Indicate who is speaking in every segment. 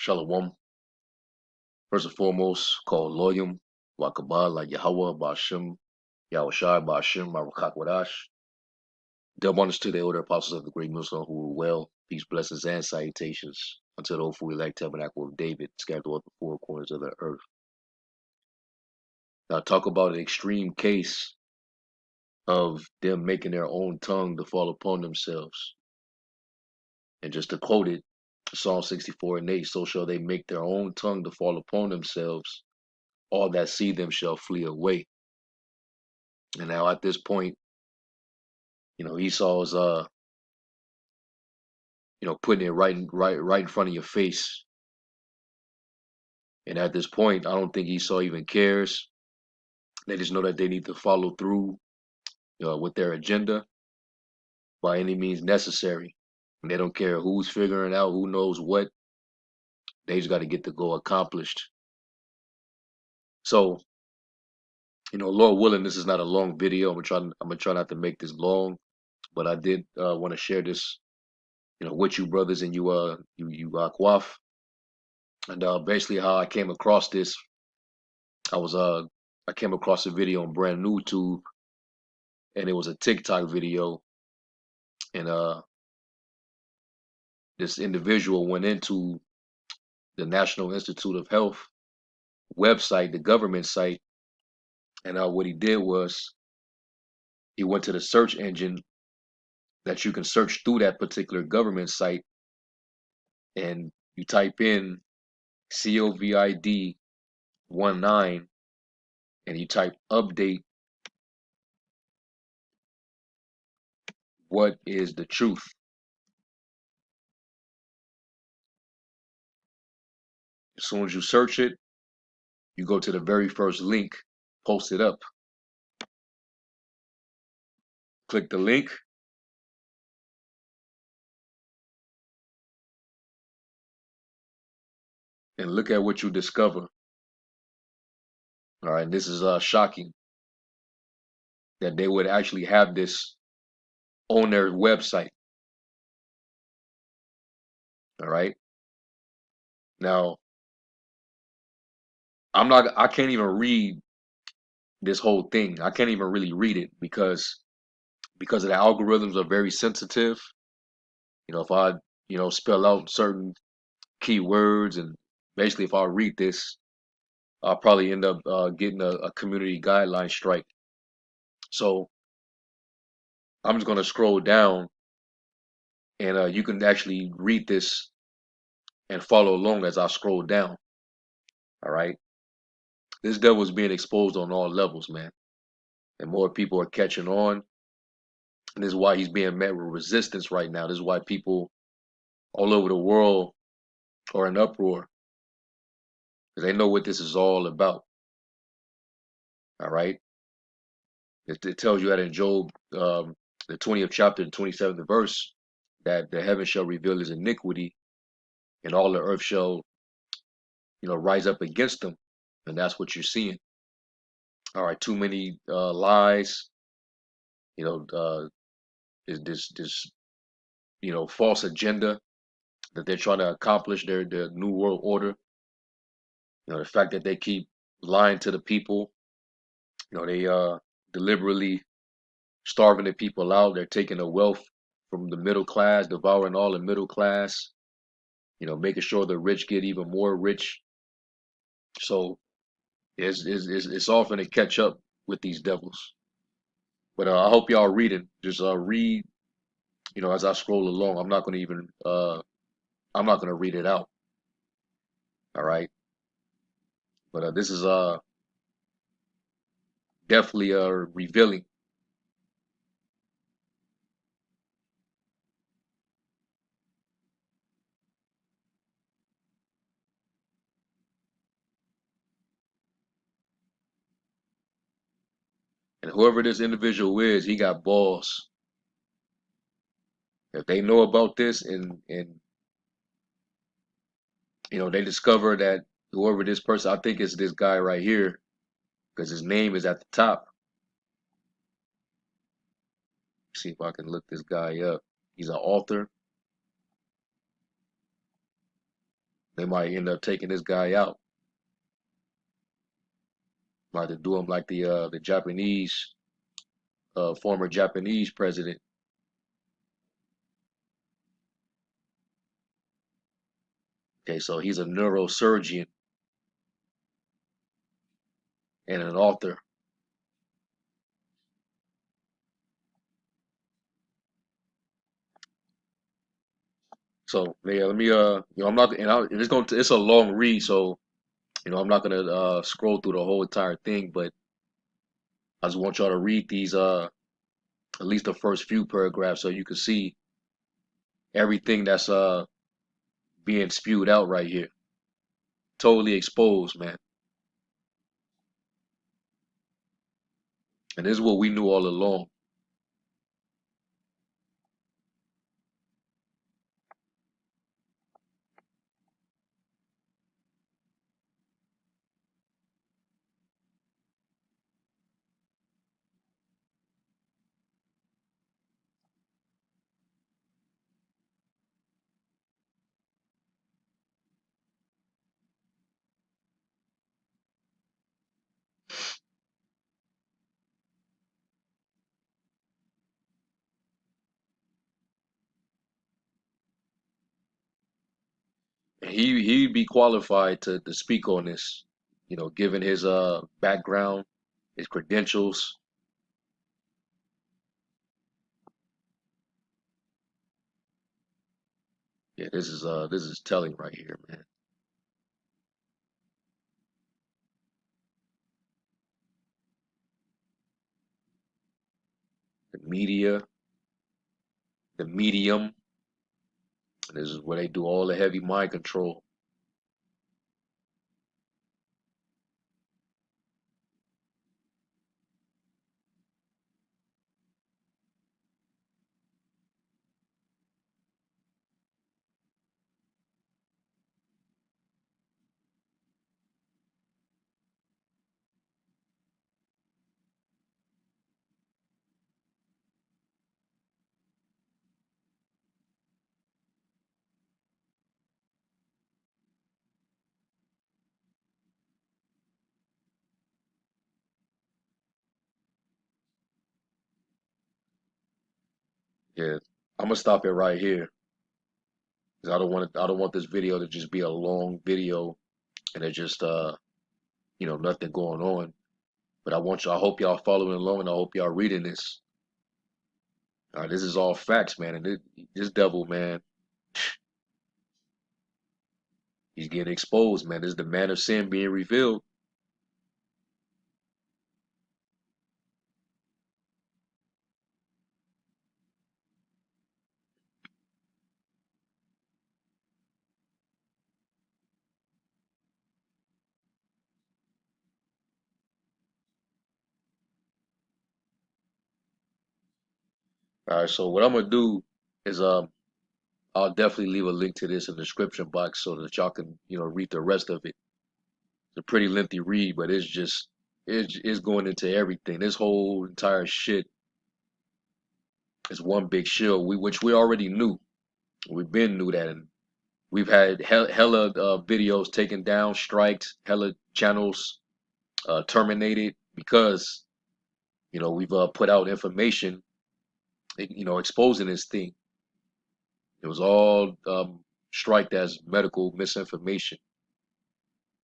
Speaker 1: Shalom. First and foremost, called Loyum, Wakabah, like Yahweh, Bashim, Yahushai, Bashim, Marukakwadash. Double honors to the elder apostles of the great Muslim who were well, peace, blessings, and salutations unto the hopeful elect tabernacle of David, scattered throughout the four corners of the earth. Now, talk about an extreme case of them making their own tongue to fall upon themselves. And just to quote it, Psalm 64:8, so shall they make their own tongue to fall upon themselves. All that see them shall flee away. And now at this point, Esau's putting it right in front of your face. And at this point, I don't think Esau even cares. They just know that they need to follow through with their agenda by any means necessary. And they don't care who's figuring out who knows what. They just got to get the goal accomplished. So, Lord willing, this is not a long video. I'm gonna try not to make this long, but I did want to share this, with you brothers and you Quaf. And basically how I came across this, I came across a video on brand new tube, and it was a TikTok video, and this individual went into the National Institute of Health website, the government site, and what he did was he went to the search engine that you can search through that particular government site, and you type in COVID-19, and you type update. What is the truth? As soon as you search it, you go to the very first link posted up. Click the link, and look at what you discover. All right, this is shocking that they would actually have this on their website. All right. Now, I can't even read this whole thing. I can't even really read it because of the algorithms are very sensitive. If I, spell out certain keywords, and basically if I read this, I'll probably end up getting a community guideline strike. So I'm just gonna scroll down, and you can actually read this and follow along as I scroll down. All right. This devil is being exposed on all levels, man. And more people are catching on. And this is why he's being met with resistance right now. This is why people all over the world are in uproar. Because they know what this is all about. All right. It tells you that in Job, the 20th chapter, the 27th verse, that the heaven shall reveal his iniquity, and all the earth shall, rise up against them. And that's what you're seeing. All right. Too many lies, you know, uh, this false agenda that they're trying to accomplish their new world order. The fact that they keep lying to the people. They deliberately starving the people out. They're taking the wealth from the middle class, devouring all the middle class. Making sure the rich get even more rich. So it's all going to catch up with these devils. But I hope y'all reading. Just read. As I scroll along, I'm not going to even. I'm not going to read it out. All right. But this is definitely revealing. And whoever this individual is, he got balls. If they know about this, and they discover that whoever this person, I think it's this guy right here, because his name is at the top. See if I can look this guy up. He's an author. They might end up taking this guy out. Might have to do him like the Japanese former Japanese president. Okay, so he's a neurosurgeon and an author. So yeah, let me I'm not it's a long read, so I'm not gonna scroll through the whole entire thing, but I just want y'all to read these at least the first few paragraphs so you can see everything that's being spewed out right here. Totally exposed, man. And this is what we knew all along. And he'd be qualified to speak on this, given his background, his credentials. Yeah, this is telling right here, man. The media, the medium, and this is where they do all the heavy mind control. Yeah, I'm gonna stop it right here because I don't want this video to just be a long video and it's just nothing going on. But I hope y'all following along and I hope y'all reading this. This is all facts, man. And this devil, man, he's getting exposed, man. This is the man of sin being revealed. All right, so what I'm gonna do is I'll definitely leave a link to this in the description box so that y'all can read the rest of it. It's a pretty lengthy read, but it's going into everything. This whole entire shit is one big shill. Which we already knew. We've been knew that, and we've had hella videos taken down, strikes, hella channels terminated because we've put out information, exposing this thing. It was all striked as medical misinformation,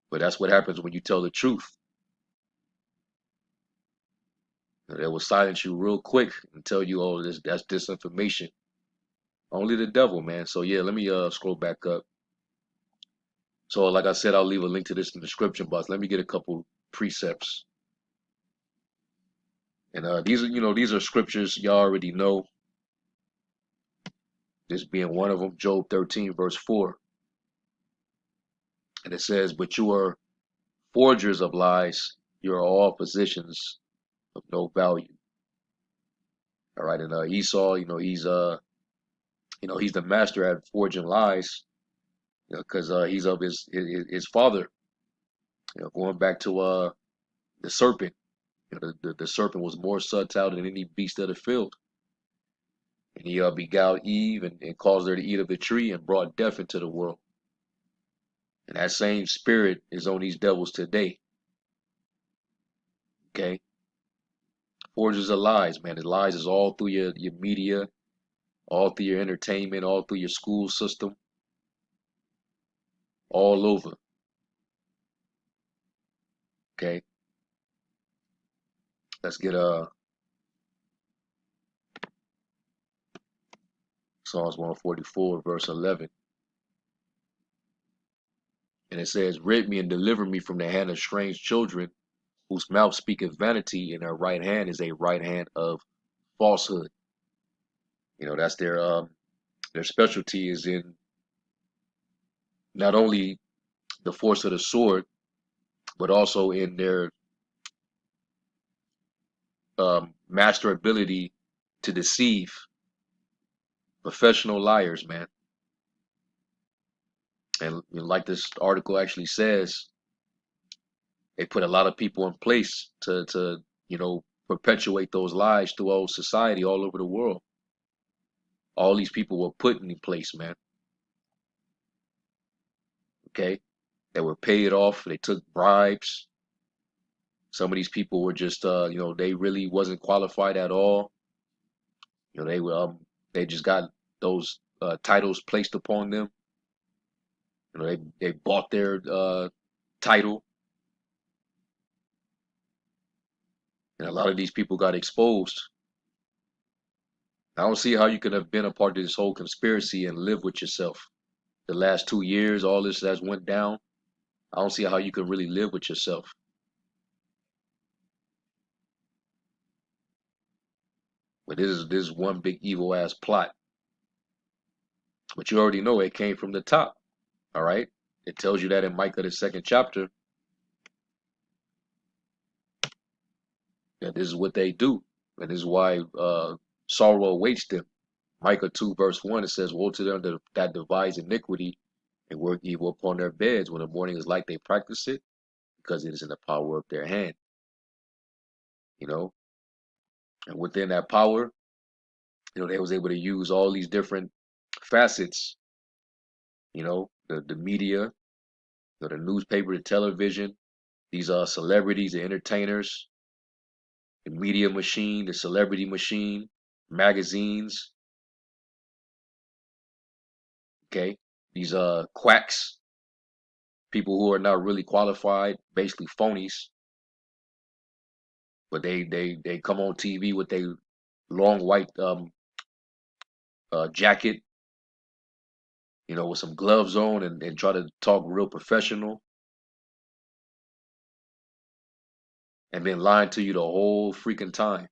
Speaker 1: but that's what happens when you tell the truth. They will silence you real quick and tell you, "Oh, that's disinformation." Only the devil, man. So yeah, let me scroll back up. So like I said, I'll leave a link to this in the description box. Let me get a couple precepts. And these are scriptures y'all already know. This being one of them, Job 13 verse 4. And it says, "But you are forgers of lies. You are all physicians of no value." All right, and Esau, he's the master at forging lies, because he's of his father. Going back to the serpent. The serpent was more subtle than any beast of the field. And he beguiled Eve and caused her to eat of the tree and brought death into the world. And that same spirit is on these devils today. Okay. Forges of lies, man. The lies is all through your media, all through your entertainment, all through your school system, all over. Okay. Let's get Psalms 144, verse 11. And it says, rid me and deliver me from the hand of strange children, whose mouth speaketh vanity, and their right hand is a right hand of falsehood. That's their specialty is in not only the force of the sword, but also in their master ability to deceive. Professional liars, man. And like this article actually says, they put a lot of people in place to perpetuate those lies throughout society all over the world. All these people were put in place, man. Okay, they were paid off. They took bribes. Some of these people were just, they really wasn't qualified at all. They just got those titles placed upon them. They bought their title, and a lot of these people got exposed. I don't see how you could have been a part of this whole conspiracy and live with yourself. The last 2 years, all this has went down. I don't see how you can really live with yourself. But this is one big evil ass plot. But you already know it came from the top. All right. It tells you that in Micah the second chapter that this is what they do, and this is why sorrow awaits them. Micah 2 verse 1, it says, woe to them that devise iniquity and work evil upon their beds. When the morning is light, they practice it, because it is in the power of their hand. You know, and within that power, they was able to use all these different facets. The media, the newspaper, the television, these are celebrities, the entertainers, the media machine, the celebrity machine, magazines. Okay, these quacks, people who are not really qualified, basically phonies, but they come on TV with their long white jacket, with some gloves on, and try to talk real professional, and been lying to you the whole freaking time.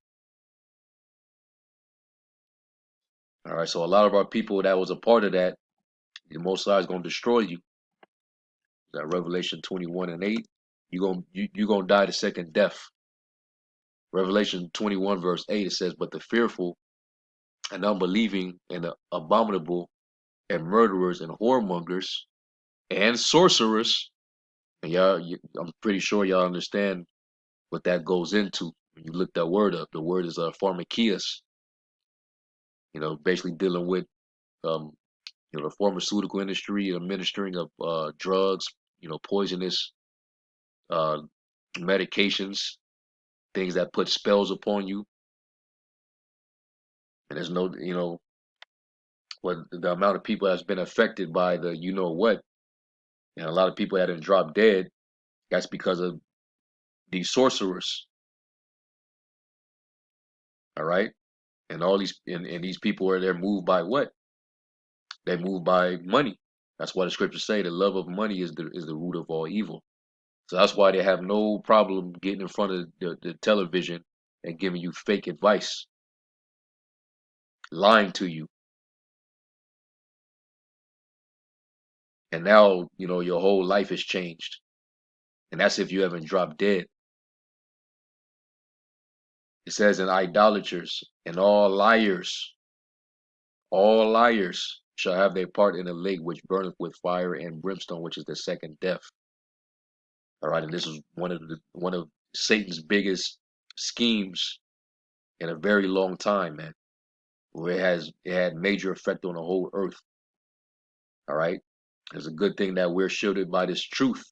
Speaker 1: All right, so a lot of our people that was a part of that, the Most High is gonna destroy you. That Revelation 21 and 8, you gonna die the second death. Revelation 21 verse 8, it says, but the fearful and unbelieving and the abominable and murderers and whoremongers and sorcerers, and I'm pretty sure y'all understand what that goes into when you look that word up. The word is pharmakias. Basically dealing with um, the pharmaceutical industry, administering of drugs, poisonous uh, medications, things that put spells upon you. And there's no, what the amount of people that's been affected by the, what, and a lot of people that have dropped dead. That's because of these sorcerers. All right, and all these and these people they're moved by what? They move by money. That's why the scriptures say the love of money is the root of all evil. So that's why they have no problem getting in front of the television and giving you fake advice, lying to you. And now, your whole life has changed. And that's if you haven't dropped dead. It says, in idolaters and all liars shall have their part in the lake which burneth with fire and brimstone, which is the second death. All right, and this is one of Satan's biggest schemes in a very long time, man. Where it had major effect on the whole earth. All right. It's a good thing that we're shielded by this truth.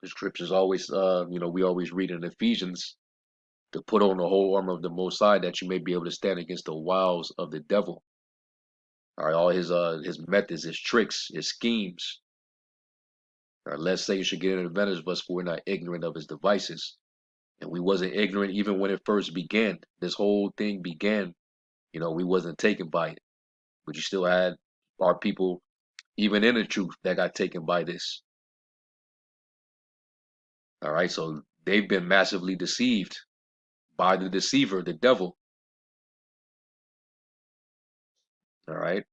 Speaker 1: The scriptures always, we always read in Ephesians to put on the whole armor of the Most High that you may be able to stand against the wiles of the devil. All right, all his methods, his tricks, his schemes. All right, let's say you should get an advantage of us, for we're not ignorant of his devices. And we wasn't ignorant even when it first began. This whole thing began, we wasn't taken by it. But you still had our people, even in the truth, that got taken by this. All right, so they've been massively deceived by the deceiver, the devil. All right.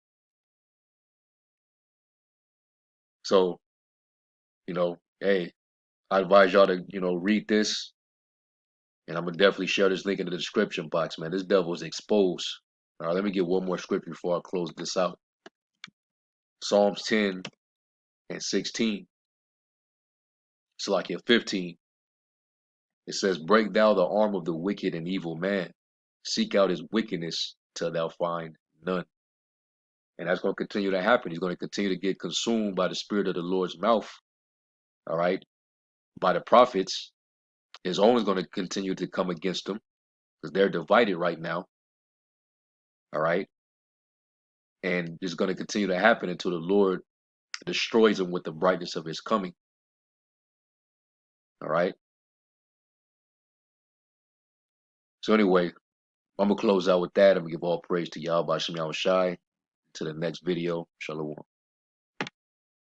Speaker 1: So, hey, I advise y'all to, read this. And I'm gonna definitely share this link in the description box, man. This devil is exposed. All right, let me get one more scripture before I close this out. Psalms 10 and 16. It's like 15. It says, break thou the arm of the wicked and evil man. Seek out his wickedness till thou find none. And that's going to continue to happen. He's going to continue to get consumed by the spirit of the Lord's mouth. All right. By the prophets. His own is going to continue to come against them because they're divided right now. All right. And it's going to continue to happen until the Lord destroys them with the brightness of his coming. All right. So anyway, I'm going to close out with that. I'm going to give all praise to Yahweh Shem Yahweh Shai. To the next video. Shalom.